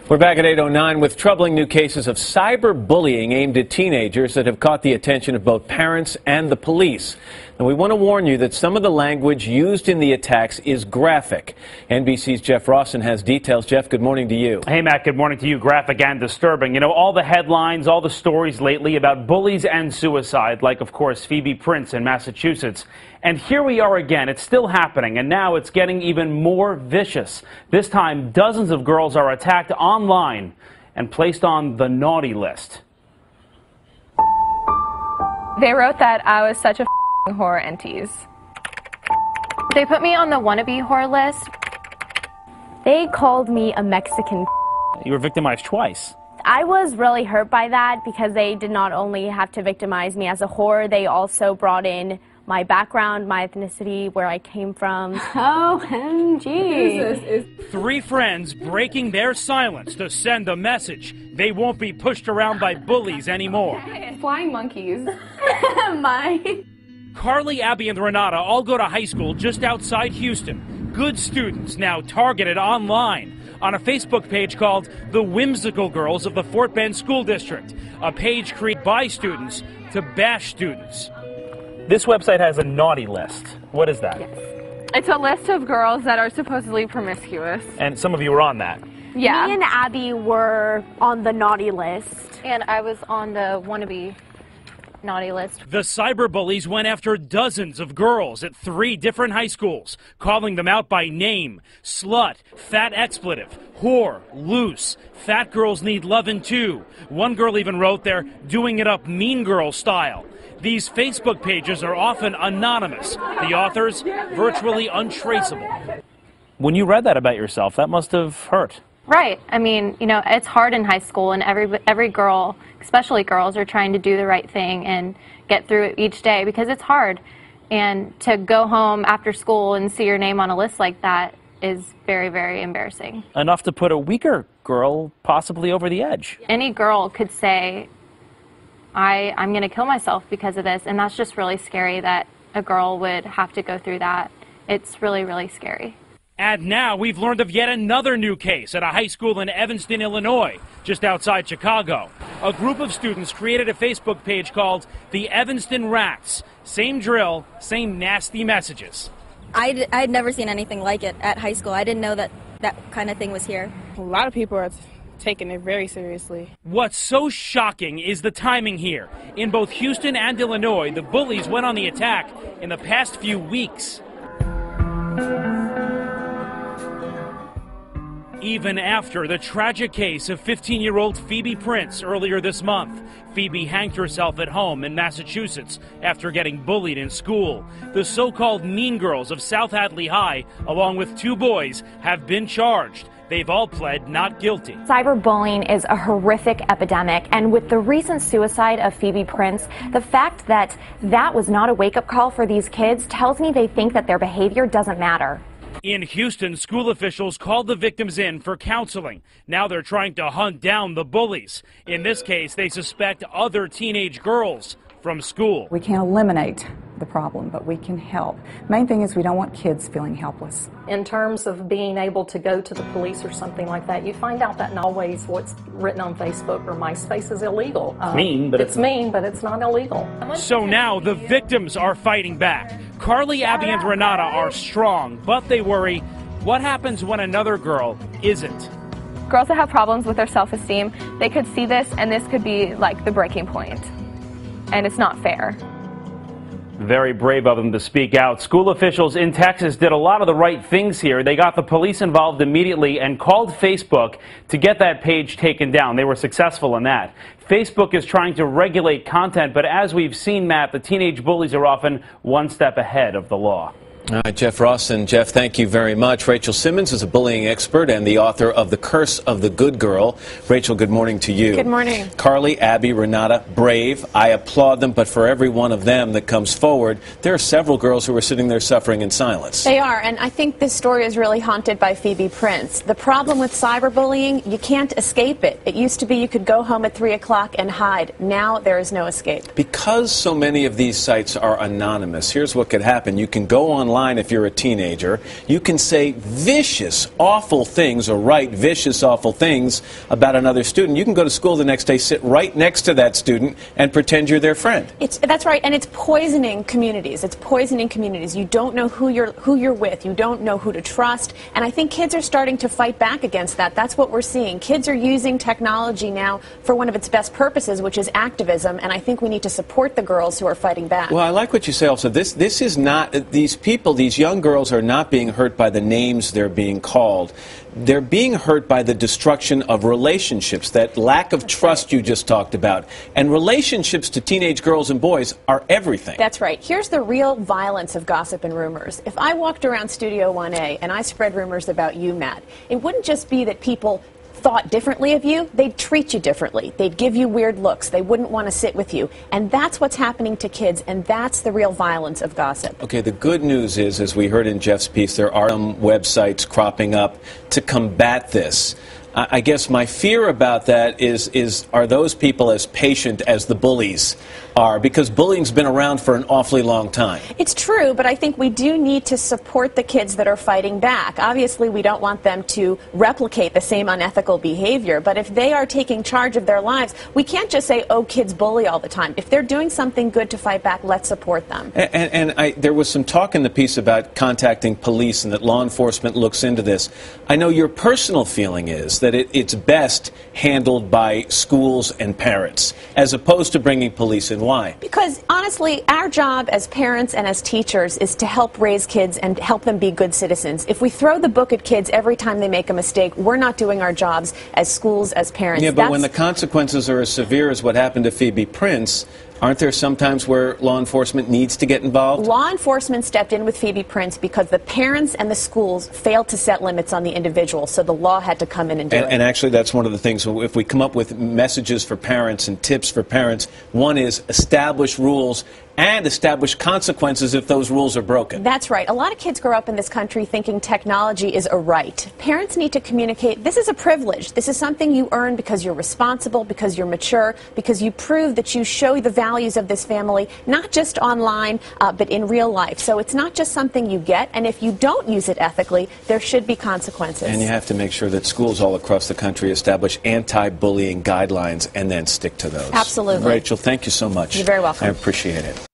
We're back at 8:09 with troubling new cases of cyberbullying aimed at teenagers that have caught the attention of both parents and the police. And we want to warn you that some of the language used in the attacks is graphic. NBC's Jeff Rawson has details. Jeff, good morning to you. Hey, Matt, good morning to you. Graphic and disturbing. You know, all the headlines, all the stories lately about bullies and suicide, like, of course, Phoebe Prince in Massachusetts. And here we are again. It's still happening, and now it's getting even more vicious. This time, dozens of girls are attacked online and placed on the naughty list. They wrote that I was such a whore and tease. They put me on the wannabe whore list. They called me a Mexican. You were victimized twice. I was really hurt by that because they did not only have to victimize me as a whore, they also brought in my background, my ethnicity, where I came from. OMG. Three friends breaking their silence to send a message. They won't be pushed around by bullies anymore. Flying monkeys. Carly, Abby, and Renata all go to high school just outside Houston. Good students now targeted online on a Facebook page called The Whimsical Girls of the Fort Bend School District, a page created by students to bash students. This website has a naughty list. What is that? Yes. It's a list of girls that are supposedly promiscuous. And some of you were on that. Yeah. Me and Abby were on the naughty list. And I was on the wannabe naughty list. The cyberbullies went after dozens of girls at 3 different high schools, calling them out by name: slut, fat expletive, whore, loose, fat girls need lovin' too. One girl even wrote they're doing it up mean girl style. These Facebook pages are often anonymous. The authors virtually untraceable. When you read that about yourself, that must have hurt. Right. I mean, you know, it's hard in high school, and every girl, especially girls, are trying to do the right thing and get through it each day because it's hard. And to go home after school and see your name on a list like that is very, very embarrassing. Enough to put a weaker girl possibly over the edge. Any girl could say, I'm going to kill myself because of this, and that's just really scary that a girl would have to go through that. It's really, really scary. And now we've learned of yet another new case at a high school in Evanston, Illinois, just outside Chicago. A group of students created a Facebook page called the Evanston Rats. Same drill, same nasty messages. I had never seen anything like it at high school. I didn't know that that kind of thing was here. A lot of people are taking it very seriously. What's so shocking is the timing here. In both Houston and Illinois, the bullies went on the attack in the past few weeks. Even after the tragic case of 15-year-old Phoebe Prince earlier this month. Phoebe hanged herself at home in Massachusetts after getting bullied in school. The so-called mean girls of South Hadley High, along with 2 boys, have been charged. They've all pled not guilty. Cyberbullying is a horrific epidemic, and with the recent suicide of Phoebe Prince, the fact that that was not a wake-up call for these kids tells me they think that their behavior doesn't matter. In Houston, school officials called the victims in for counseling. Now they're trying to hunt down the bullies. In this case, they suspect other teenage girls from school. We can't eliminate the problem, but we can help. Main thing is we don't want kids feeling helpless. In terms of being able to go to the police or something like that, you find out that not always what's written on Facebook or MySpace is illegal. It's mean, but it's not illegal. So now the victims are fighting back. Carly, Abby, and Renata are strong, but they worry, what happens when another girl isn't? Girls that have problems with their self-esteem, they could see this, and this could be like the breaking point. And it's not fair. Very brave of them to speak out. School officials in Texas did a lot of the right things here. They got the police involved immediately and called Facebook to get that page taken down. They were successful in that. Facebook is trying to regulate content, but as we've seen, Matt, the teenage bullies are often one step ahead of the law. All right, Jeff Rawson. Jeff, thank you very much. Rachel Simmons is a bullying expert and the author of The Curse of the Good Girl. Rachel, good morning to you. Good morning. Carly, Abby, Renata, brave. I applaud them, but for every one of them that comes forward, there are several girls who are sitting there suffering in silence. They are, and I think this story is really haunted by Phoebe Prince. The problem with cyberbullying, you can't escape it. It used to be you could go home at 3 o'clock and hide. Now there is no escape. Because so many of these sites are anonymous, here's what could happen. You can go online online if you're a teenager. You can say vicious, awful things, or write vicious, awful things about another student. You can go to school the next day, sit right next to that student, and pretend you're their friend. That's right, and it's poisoning communities. It's poisoning communities. You don't know who you're with. You don't know who to trust, and I think kids are starting to fight back against that. That's what we're seeing. Kids are using technology now for one of its best purposes, which is activism, and I think we need to support the girls who are fighting back. Well, I like what you say also. This is not, these people, these young girls are not being hurt by the names they're being called. They're being hurt by the destruction of relationships, that lack of trust you just talked about. And relationships to teenage girls and boys are everything. That's right. Here's the real violence of gossip and rumors. If I walked around Studio 1A and I spread rumors about you, Matt, it wouldn't just be that people thought differently of you, they'd treat you differently. They'd give you weird looks. They wouldn't want to sit with you. And that's what's happening to kids, and that's the real violence of gossip. Okay, the good news is, as we heard in Jeff's piece, there are some websites cropping up to combat this. I guess my fear about that is are those people as patient as the bullies are? Because bullying's been around for an awfully long time. It's true, but I think we do need to support the kids that are fighting back. Obviously, we don't want them to replicate the same unethical behavior, but if they are taking charge of their lives, we can't just say, oh, kids bully all the time. If they're doing something good to fight back, let's support them. And there was some talk in the piece about contacting police and that law enforcement looks into this. I know your personal feeling is that it's best handled by schools and parents, as opposed to bringing police in. Why? Because, honestly, our job as parents and as teachers is to help raise kids and help them be good citizens. If we throw the book at kids every time they make a mistake, we're not doing our jobs as schools, as parents. Yeah, but when the consequences are as severe as what happened to Phoebe Prince, aren't there some times where law enforcement needs to get involved? Law enforcement stepped in with Phoebe Prince because the parents and the schools failed to set limits on the individual, so the law had to come in and do it. And actually, that's one of the things, if we come up with messages for parents and tips for parents, one is establish rules and establish consequences if those rules are broken. That's right. A lot of kids grow up in this country thinking technology is a right. Parents need to communicate, this is a privilege. This is something you earn because you're responsible, because you're mature, because you prove that you show the values of this family, not just online, but in real life. So it's not just something you get, and if you don't use it ethically, there should be consequences. And you have to make sure that schools all across the country establish anti-bullying guidelines and then stick to those. Absolutely. Rachel, thank you so much. You're very welcome. I appreciate it.